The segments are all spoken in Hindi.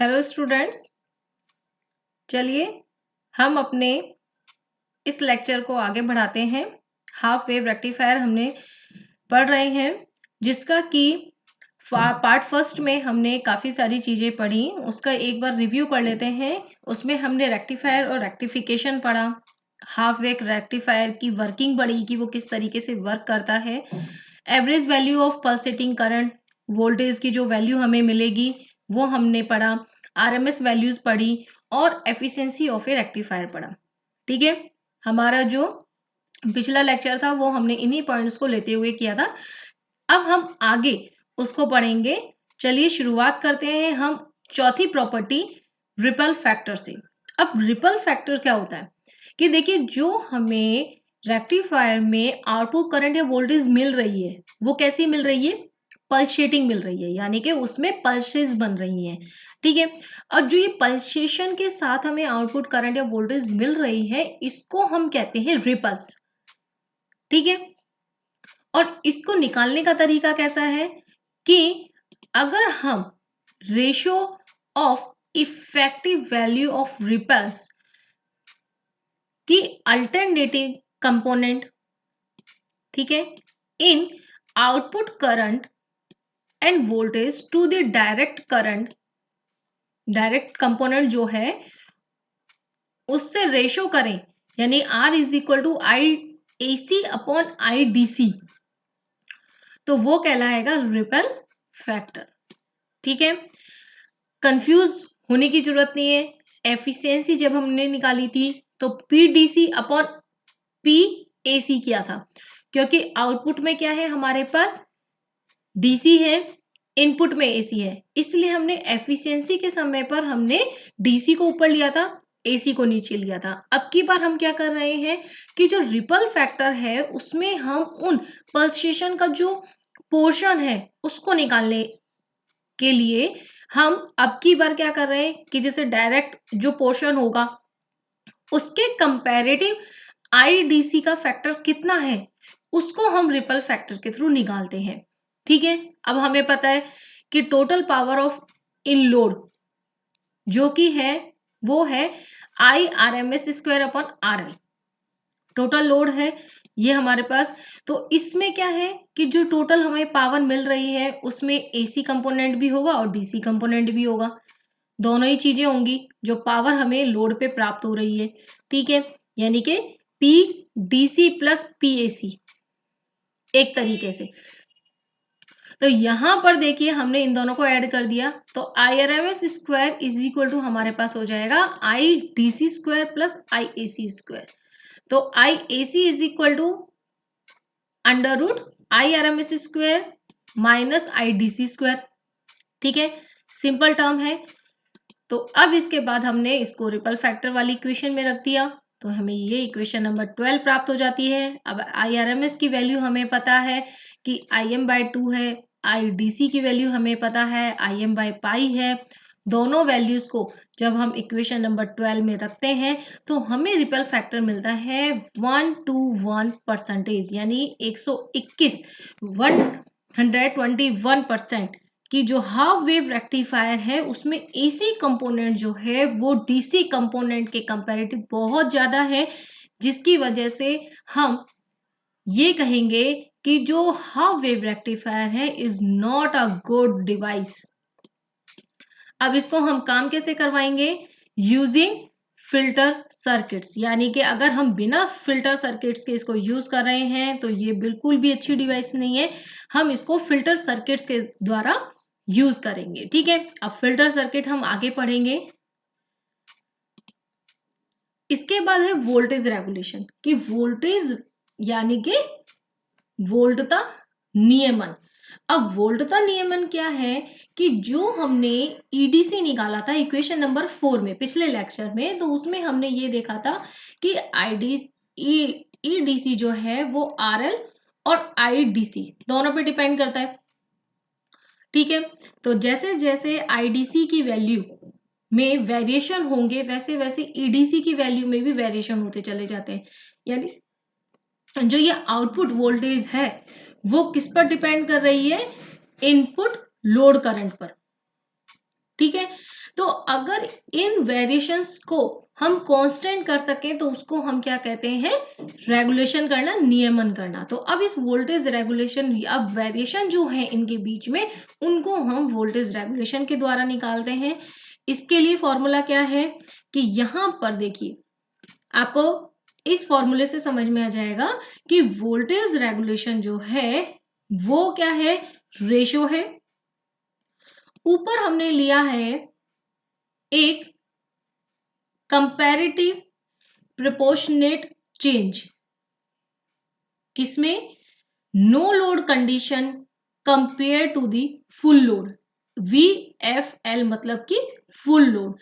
हेलो स्टूडेंट्स, चलिए हम अपने इस लेक्चर को आगे बढ़ाते हैं। हाफ वेव रेक्टिफायर हमने पढ़ रहे हैं, जिसका कि पार्ट फर्स्ट में हमने काफ़ी सारी चीज़ें पढ़ी। उसका एक बार रिव्यू कर लेते हैं। उसमें हमने रेक्टिफायर और रेक्टिफिकेशन पढ़ा, हाफ वेव रेक्टिफायर की वर्किंग पढ़ी कि वो किस तरीके से वर्क करता है, average value of pulsating current, voltage की जो वैल्यू हमें मिलेगी वो हमने पढ़ा, आरएमएस वैल्यूज पढ़ी और एफिशिएंसी ऑफ ए रेक्टिफायर पढ़ा। ठीक है, हमारा जो पिछला लेक्चर था वो हमने इन्हीं पॉइंट्स को लेते हुए किया था। अब हम आगे उसको पढ़ेंगे। चलिए शुरुआत करते हैं हम चौथी प्रॉपर्टी रिपल फैक्टर से। अब रिपल फैक्टर क्या होता है कि देखिए, जो हमें रेक्टिफायर में आउटपुट करंट या वोल्टेज मिल रही है वो कैसी मिल रही है, पल्सेटिंग मिल रही है, यानी कि उसमें पल्सेस बन रही हैं। ठीक है, और जो ये पल्सेशन के साथ हमें आउटपुट करंट या वोल्टेज मिल रही है इसको हम कहते हैं रिपल्स। ठीक है, और इसको निकालने का तरीका कैसा है कि अगर हम ratio of effective value of ripples की अल्टरनेटिव कंपोनेंट, ठीक है, in output current and voltage to the direct current, direct component जो है उससे रेशो करें, यानी R is equal to I A C upon I D C, तो वो कहलाएगा रिपल फैक्टर। ठीक है, कंफ्यूज होने की जरूरत नहीं है। एफिशिएंसी जब हमने निकाली थी तो P D C upon P A C किया था, क्योंकि आउटपुट में क्या है हमारे पास डीसी है, इनपुट में एसी है, इसलिए हमने एफिशिएंसी के समय पर हमने डीसी को ऊपर लिया था, एसी को नीचे लिया था। अब की बार हम क्या कर रहे हैं कि जो रिपल फैक्टर है उसमें हम उन पल्सेशन का जो पोर्शन है उसको निकालने के लिए हम अब की बार क्या कर रहे हैं कि जैसे डायरेक्ट जो पोर्शन होगा उसके कंपैरेटिव आईडीसी का फैक्टर कितना है उसको हम रिपल फैक्टर के थ्रू निकालते हैं। ठीक है, अब हमें पता है कि total power of in load जो कि है वो है I R M S square upon R L, total load है ये हमारे पास। तो इसमें क्या है कि जो टोटल हमें पावर मिल रही है उसमें एसी कंपोनेंट भी होगा और डीसी कंपोनेंट भी होगा, दोनों ही चीजें होंगी जो पावर हमें लोड पे प्राप्त हो रही है। ठीक है, यानी कि P D C plus P A C एक तरीके से। तो यहां पर देखिए हमने इन दोनों को ऐड कर दिया तो I R M S square is equal to हमारे पास हो जाएगा I D C square plus I A C square. तो I A C is equal to under root I R M S square minus I D C square. ठीक है, सिंपल टर्म है। तो अब इसके बाद हमने इसको रिपल फैक्टर वाली इक्वेशन में रख दिया तो हमें ये इक्वेशन नंबर 12 प्राप्त हो जाती है। अब आई आर एम एस की वैल्यू हमें पता है कि आई एम बाई 2 है, आई डी सी की वैल्यू हमें पता है आई एम बाई पाई है। दोनों वैल्यूज को जब हम इक्वेशन नंबर 12 में रखते हैं तो हमें रिपल फैक्टर मिलता है 121%, यानी 121 121% कि जो हाफ वेव रेक्टिफायर है उसमें एसी कंपोनेंट जो है वो डीसी कंपोनेंट के कंपैरेटिव बहुत ज्यादा है, जिसकी वजह से हम ये कहेंगे कि जो हाफ वेव रेक्टिफायर है is not a good device. अब इसको हम काम कैसे करवाएंगे, यूजिंग फिल्टर सर्किट्स, यानी कि अगर हम बिना फिल्टर सर्किट्स के इसको यूज कर रहे हैं तो ये बिल्कुल भी अच्छी डिवाइस नहीं है, हम इसको फिल्टर सर्किट्स के द्वारा यूज करेंगे। ठीक है, अब फिल्टर सर्किट हम आगे पढ़ेंगे। इसके बाद है वोल्टेज रेगुलेशन कि वोल्टेज यानी कि वोल्टता नियमन। अब वोल्टता नियमन क्या है कि जो हमने ईडीसी निकाला था इक्वेशन नंबर 4 में पिछले लेक्चर में, तो उसमें हमने ये देखा था कि ईडीसी जो है वो आरएल और आईडीसी दोनों पे डिपेंड करता है। ठीक है, तो जैसे जैसे आईडीसी की वैल्यू में वेरिएशन होंगे वैसे वैसे ईडीसी की वैल्यू में भी वेरिएशन होते चले जाते हैं, यानी जो ये आउटपुट वोल्टेज है वो किस पर डिपेंड कर रही है, इनपुट लोड करंट पर। ठीक है, तो अगर इन वेरिएशंस को हम कांस्टेंट कर सकें तो उसको हम क्या कहते हैं, रेगुलेशन करना, नियमन करना। तो अब इस वोल्टेज रेगुलेशन, अब वेरिएशन जो है इनके बीच में, उनको हम वोल्टेज रेगुलेशन के द्वारा निकालते हैं। इसके लिए फॉर्मूला क्या है कि यहां पर देखिए, आपको इस फॉर्मूले से समझ में आ जाएगा कि वोल्टेज रेगुलेशन जो है वो क्या है, रेशो है। ऊपर हमने लिया है एक कंपैरेटिव प्रोपोर्शनेट चेंज, किसमें, no load condition compare to the full load. VFL मतलब कि फुल लोड,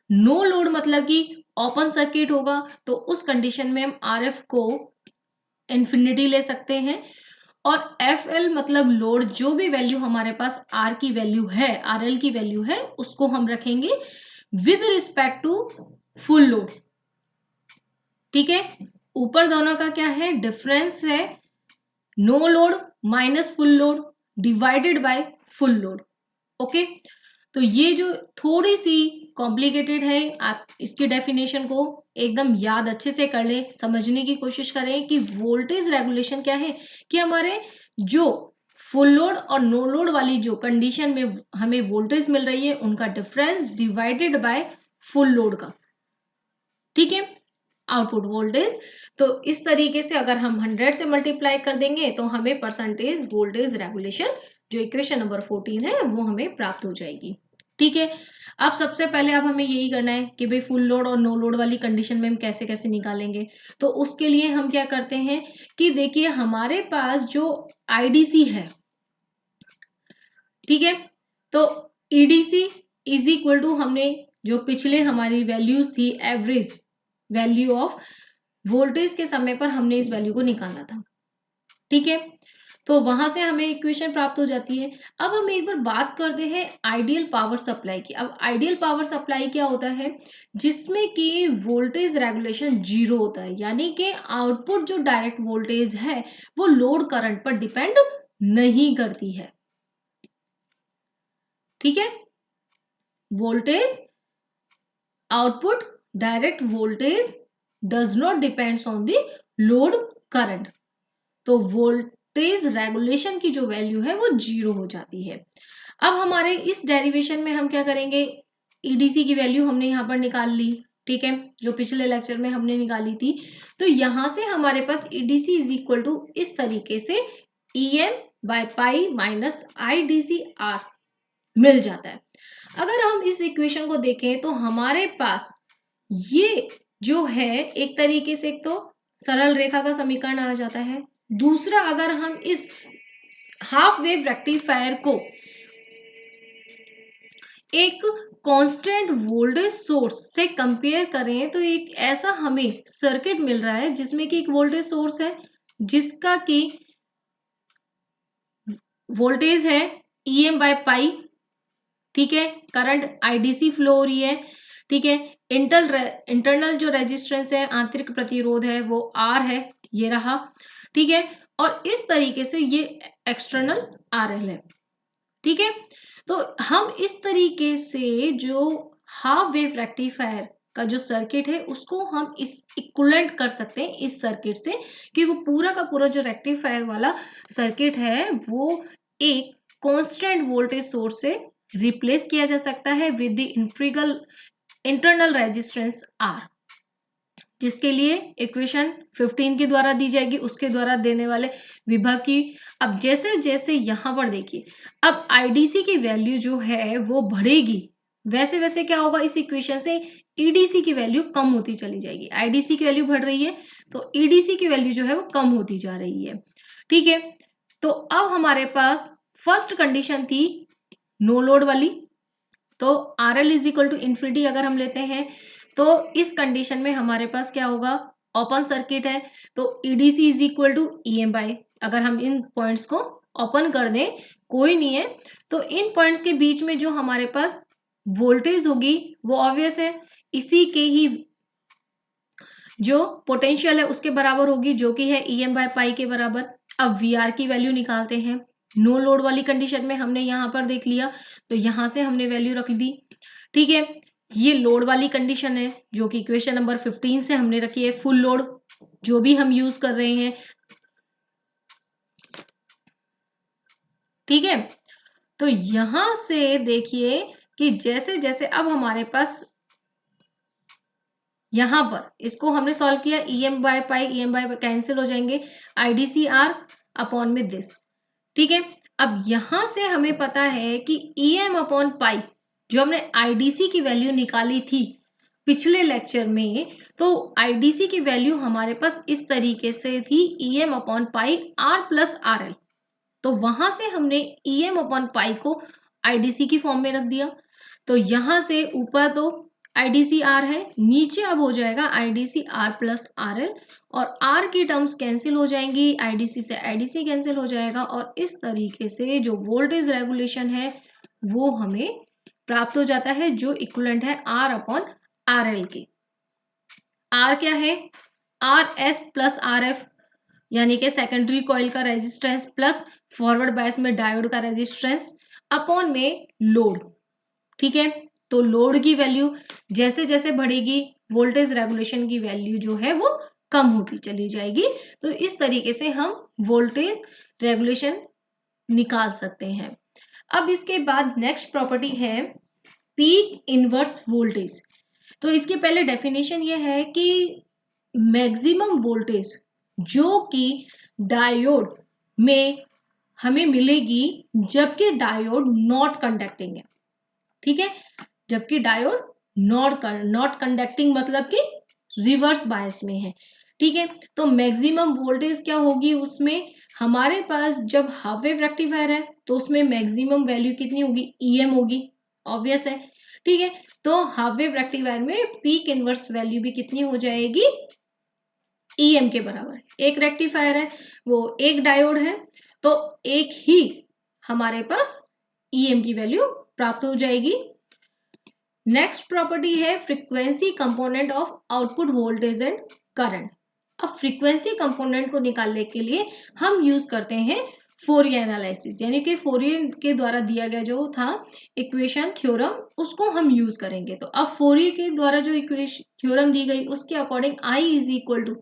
नो लोड मतलब कि ओपन सर्किट होगा, तो उस कंडीशन में हम RF को इंफिनिटी ले सकते हैं, और FL मतलब लोड, जो भी वैल्यू हमारे पास R की वैल्यू है, RL की वैल्यू है, उसको हम रखेंगे with respect to full load. ठीक है, ऊपर दोनों का क्या है, डिफरेंस है, no load minus full load divided by full load. Okay, तो ये जो थोड़ी सी कॉम्प्लिकेटेड है, आप इसकी डेफिनेशन को एकदम याद अच्छे से कर ले, समझने की कोशिश करें कि वोल्टेज रेगुलेशन क्या है, कि हमारे जो फुल लोड और नो लोड वाली जो कंडीशन में हमें वोल्टेज मिल रही है, उनका difference divided by full load का। ठीक है, आउटपुट वोल्टेज। तो इस तरीके से अगर हम 100 से मल्टीप्लाई कर देंगे तो हमें परसेंटेज वोल्टेज रेगुलेशन, जो इक्वेशन नंबर 14 है, वो हमें प्राप्त हो जाएगी। ठीक है, अब सबसे पहले अब हमें यही करना है कि भाई फुल लोड और नो लोड वाली कंडीशन में हम कैसे कैसे निकालेंगे। तो उसके लिए हम क्या करते हैं कि देखिए, हमारे पास जो आईडीसी है, ठीक है, तो ईडीसी इज इक्वल टू, हमने जो पिछले हमारी वैल्यूज थी, एवरेज वैल्यू ऑफ वोल्टेज के समय पर हमने इस वैल्यू को निकाला था। ठीक है, तो वहां से हमें इक्वेशन प्राप्त हो जाती है। अब हम एक बार बात करते हैं आइडियल पावर सप्लाई की। अब आइडियल पावर सप्लाई क्या होता है, जिसमें कि वोल्टेज रेगुलेशन 0 होता है, यानी कि आउटपुट जो डायरेक्ट वोल्टेज है वो लोड करंट पर डिपेंड नहीं करती है। ठीक है, voltage output direct voltage does not depends on the load current. तो वोल्टेज रेगुलेशन की जो वैल्यू है वो 0 हो जाती है। अब हमारे इस डेरिवेशन में हम क्या करेंगे, ईडीसी की वैल्यू हमने यहाँ पर निकाल ली। ठीक है, जो पिछले लेक्चर में हमने निकाली थी। तो यहां से हमारे पास ईडीसी इज इक्वल टू इस तरीके से EM by pi minus IDCR मिल जाता है। अगर हम इस इक्वेशन को देखें तो हमारे पास ये जो है एक तरीके से, एक तो सरल रेखा का समीकरण आ जाता है। दूसरा, अगर हम इस हाफ वेव रेक्टिफायर को एक कांस्टेंट वोल्टेज सोर्स से कंपेयर करें तो एक ऐसा हमें सर्किट मिल रहा है जिसमें कि एक वोल्टेज सोर्स है जिसका कि वोल्टेज है EM बाय पाई। ठीक है, करंट IDC फ्लो हो रही है। ठीक है, इंटरनल जो रेजिस्टेंस है, आंतरिक प्रतिरोध है, वो R है, ये रहा। ठीक है, और इस तरीके से ये एक्सटर्नल RL है। ठीक है, तो हम इस तरीके से जो हाफ वेव रेक्टिफायर का जो सर्किट है उसको हम इस इक्विवेलेंट कर सकते हैं इस सर्किट से, कि वो पूरा का पूरा जो रेक्टिफायर वाला सर्किट है वो एक कांस्टेंट वोल्टेज सोर्स से रिप्लेस किया जा सकता है with the internal resistance R, जिसके लिए इक्वेशन 15 के द्वारा दी जाएगी, उसके द्वारा देने वाले विभव की। अब जैसे जैसे यहां पर देखिए, अब IDC की वैल्यू जो है वो बढ़ेगी, वैसे वैसे क्या होगा, इस इक्वेशन से EDC की वैल्यू कम होती चली जाएगी। IDC की वैल्यू बढ़ रही है तो EDC की वैल्यू जो है वो कम होती जा रही है। ठीक है, तो अब हमारे पास फर्स्ट कंडीशन थी नो लोड वाली, तो RL is equal to infinity अगर हम लेते हैं तो इस कंडीशन में हमारे पास क्या होगा, ओपन सर्किट है, तो EDC is equal to EM by, अगर हम इन पॉइंट्स को ओपन कर दें, कोई नहीं है, तो इन पॉइंट्स के बीच में जो हमारे पास वोल्टेज होगी वो ऑब्वियस है, इसी के ही जो पोटेंशियल है उसके बराबर होगी, जो कि है EM बाय पाई के बराबर। अब VR की वैल्यू निकालते हैं। नो लोड वाली कंडीशन में हमने यहाँ पर देख लिया, तो यहाँ से हमने वैल्यू रख दी। ठीक है, ये लोड वाली कंडीशन है जो कि इक्वेशन नंबर 15 से हमने रखी है। फुल लोड जो भी हम यूज कर रहे हैं, ठीक है। तो यहां से देखिए कि जैसे जैसे अब हमारे पास यहां पर इसको हमने सॉल्व किया, EM by pi, EM by cancel हो जाएंगे, IDCR अपॉन में दिस, ठीक है। अब यहां से हमें पता है कि EM अपॉन पाई जो हमने IDC की वैल्यू निकाली थी पिछले लेक्चर में, तो IDC की वैल्यू हमारे पास इस तरीके से थी EM upon pi R plus RL। तो वहां से हमने EM अपॉन पाई को IDC की फॉर्म में रख दिया। तो यहां से ऊपर तो IDCR है, नीचे अब हो जाएगा IDCR प्लस RL, और R की टर्म्स कैंसिल हो जाएंगी, IDC से IDC कैंसिल हो जाएगा, और इस तरीके से जो वोल्टेज रेगुलेशन है वो हमें प्राप्त हो जाता है, जो इक्विवेलेंट है R अपॉन RL के। R क्या है? RS प्लस RF, यानी कि सेकेंडरी कॉइल का रेजिस्टेंस प्लस फॉरवर्ड बायस में डायोड का रेजिस्टेंस अपॉन में लोड, ठीक है। तो लोड की वैल्यू जैसे जैसे बढ़ेगी वोल्टेज रेगुलेशन की वैल्यू जो है वो कम होती चली जाएगी। तो इस तरीके से हम वोल्टेज रेगुलेशन निकाल सकते हैं। अब इसके बाद नेक्स्ट प्रॉपर्टी है पीक इनवर्स वोल्टेज। तो इसके पहले डेफिनेशन ये है कि मैक्सिमम वोल्टेज जो कि डायोड में हमें मिलेगी जबकि डायोड नॉट कंडक्टिंग है, ठीक है। जबकि डायोड नॉट कंडक्टिंग मतलब कि रिवर्स बायस में है, ठीक है। तो मैक्सिमम वोल्टेज क्या होगी उसमें, हमारे पास जब हाफ वेव रेक्टिफायर है तो उसमें मैक्सिमम वैल्यू कितनी होगी, EM होगी, ऑब्वियस है, ठीक है। तो हाफ वेव रेक्टिफायर में पीक इनवर्स वैल्यू भी कितनी हो जाएगी, EM के बराबर। एक रेक्टिफायर है, वो एक डायोड है, तो एक ही हमारे पास EM की वैल्यू प्राप्त हो जाएगी। नेक्स्ट प्रॉपर्टी है frequency component of output voltage and current. अब फ्रीक्वेंसी कंपोनेंट को निकालने के लिए हम यूज करते हैं फोरियर एनालिसिस, यानी कि फोरियर के द्वारा दिया गया जो था इक्वेशन थ्योरम, उसको हम यूज करेंगे। तो अब फोरियर के द्वारा जो इक्वेशन थ्योरम दी गई उसके according I is equal to,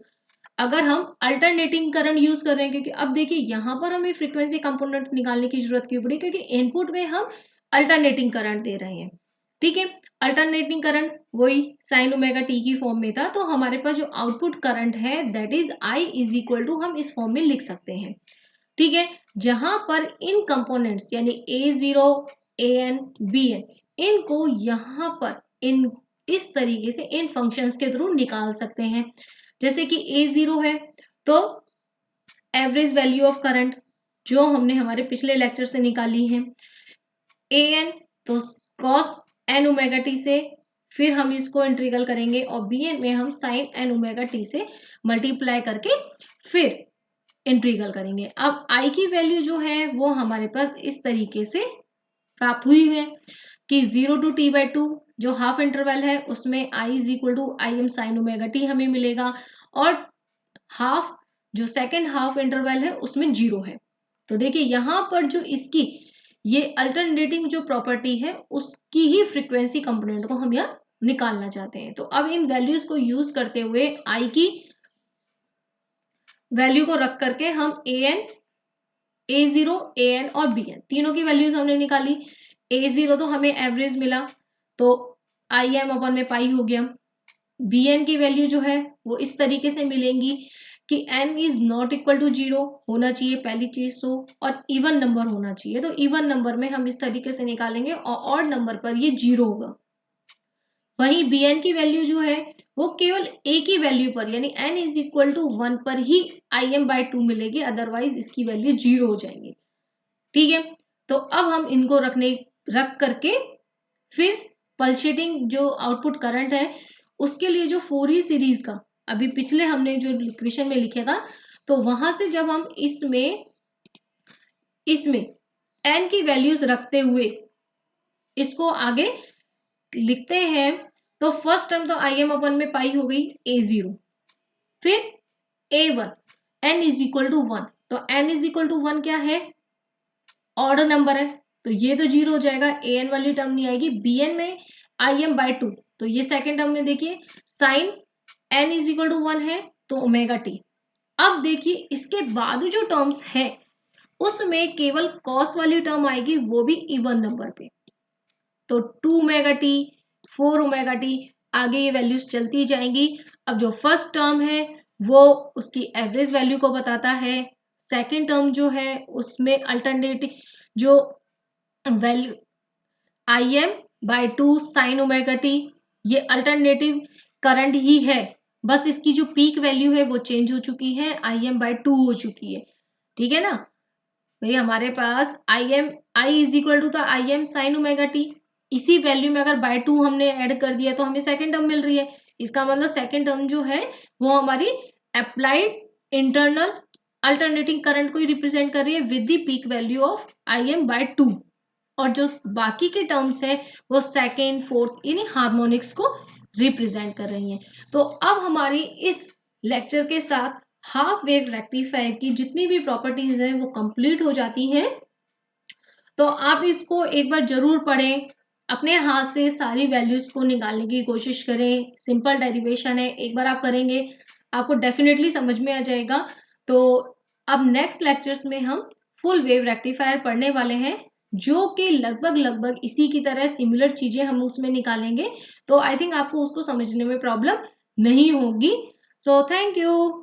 अगर हम अल्टरनेटिंग करंट यूज कर रहे हैं, क्योंकि अब देखिए यहां पर हमें फ्रीक्वेंसी कंपोनेंट निकालने की जरूरत क्यों पड़ी, क्योंकि इनपुट में हम अल्टरनेटिंग करंट दे रहे हैं, ठीक है। अल्टरनेटिंग करंट वही साइन ओमेगा टी की फॉर्म में था, तो हमारे पास जो आउटपुट करंट है that is I is equal to, हम इस फॉर्म में लिख सकते हैं, ठीक है। जहां पर इन कंपोनेंट्स यानी A0 AN BN इनको यहां पर इन इस तरीके से इन फंक्शंस के थ्रू निकाल सकते हैं। जैसे कि A0 है तो एवरेज वैल्यू ऑफ करंट जो हमने हमारे पिछले लेक्चर से निकाली है, AN तो cos n ओमेगा टी से, फिर हम इसको इंटीग्रल करेंगे, और BN में हम sin n ओमेगा टी से मल्टीप्लाई करके फिर इंटीग्रल करेंगे। अब I की वैल्यू जो है वो हमारे पास इस तरीके से प्राप्त हुई है कि 0 to t/2 जो हाफ इंटरवल है उसमें I is equal to Im sin omega t हमें मिलेगा, और हाफ जो सेकेंड हाफ इंटरवल है उसमें 0 है। तो देखिए यहाँ पर जो इसकी ये अल्टरनेटिंग जो प्रॉपर्टी है उसकी ही फ्रीक्वेंसी कंपोनेंट को हम यहाँ निकालना चाहते हैं। तो अब इन वैल्यूज को यूज करते हुए I की वैल्यू को रख करके हम A0 AN और BN तीनों की वैल्यूज हमने निकाली। A0 तो हमें एवरेज मिला, तो IM अपन में पाई हो गया। BN की वैल्यू जो है वो इस तरीके से मिलेंगी कि n is not equal to 0 होना चाहिए पहली चीज तो, और इवन नंबर होना चाहिए। तो इवन नंबर में हम इस तरीके से निकालेंगे, और ऑड नंबर पर ये 0 होगा। वहीं BN की वैल्यू जो है वो केवल A की वैल्यू पर यानी n इज इक्वल टू 1 पर ही IM/2 मिलेगी, अदरवाइज इसकी वैल्यू 0 हो जाएंगी, ठीक है। तो अब हम इनको रख करके फिर पल्सेटिंग जो आउटपुट करंट है उसके लिए जो फोरियर सीरीज का अभी पिछले हमने जो इक्वेशन में लिखा था, तो वहां से जब हम इसमें n की वैल्यूज रखते हुए इसको आगे लिखते हैं, तो फर्स्ट टर्म तो IM अपन में पाई हो गई A0, फिर A1 n is equal to 1, तो n इज इक्वल टू 1 क्या है, ऑड नंबर है, तो ये तो 0 हो जाएगा, AN वाली टर्म नहीं आएगी। BN में Im/2, तो ये सेकेंड टर्म में देखिए sine n is equal to 1 है तो ओमेगा टी। अब देखिए इसके बाद जो टर्म्स है उसमें केवल कॉस वाली टर्म आएगी, वो भी इवन नंबर पे, तो 2 ओमेगा टी, 4 ओमेगा टी, आगे ये वैल्यूज चलती जाएंगी। अब जो फर्स्ट टर्म है वो उसकी एवरेज वैल्यू को बताता है, सेकेंड टर्म जो है उसमें अल्टरनेटिव जो value Im/2 sign omega T, ये अल्टरनेटिव करंट ही है, बस इसकी जो पीक वैल्यू है वो चेंज हो चुकी है, Im/2 हो चुकी है, ठीक है ना भाई। हमारे पास I इज इक्वल टू था Im साइन ओमेगा टी, इसी वैल्यू में अगर बाय 2 हमने ऐड कर दिया तो हमें सेकेंड टर्म मिल रही है, इसका मतलब सेकेंड टर्म जो है वो हमारी अप्लाइड इंटरनल अल्टरनेटिंग करंट को ही रिप्रेजेंट कर रही है with the peak value of Im/2, और जो बाकी के टर्म्स है वो सेकेंड फोर्थ यानी हार्मोनिक्स को रिप्रेजेंट कर रही हैं। तो अब हमारी इस लेक्चर के साथ हाफ वेव रेक्टिफायर की जितनी भी प्रॉपर्टीज हैं वो कंप्लीट हो जाती हैं। तो आप इसको एक बार जरूर पढ़ें, अपने हाथ से सारी वैल्यूज को निकालने की कोशिश करें, सिंपल डेरिवेशन है, एक बार आप करेंगे आपको डेफिनेटली समझ में आ जाएगा। तो अब नेक्स्ट लेक्चर्स में हम फुल वेव रेक्टिफायर पढ़ने वाले हैं, जो कि लगभग इसी की तरह सिमिलर चीजें हम उसमें निकालेंगे, तो आई थिंक आपको उसको समझने में प्रॉब्लम नहीं होगी। So thank you.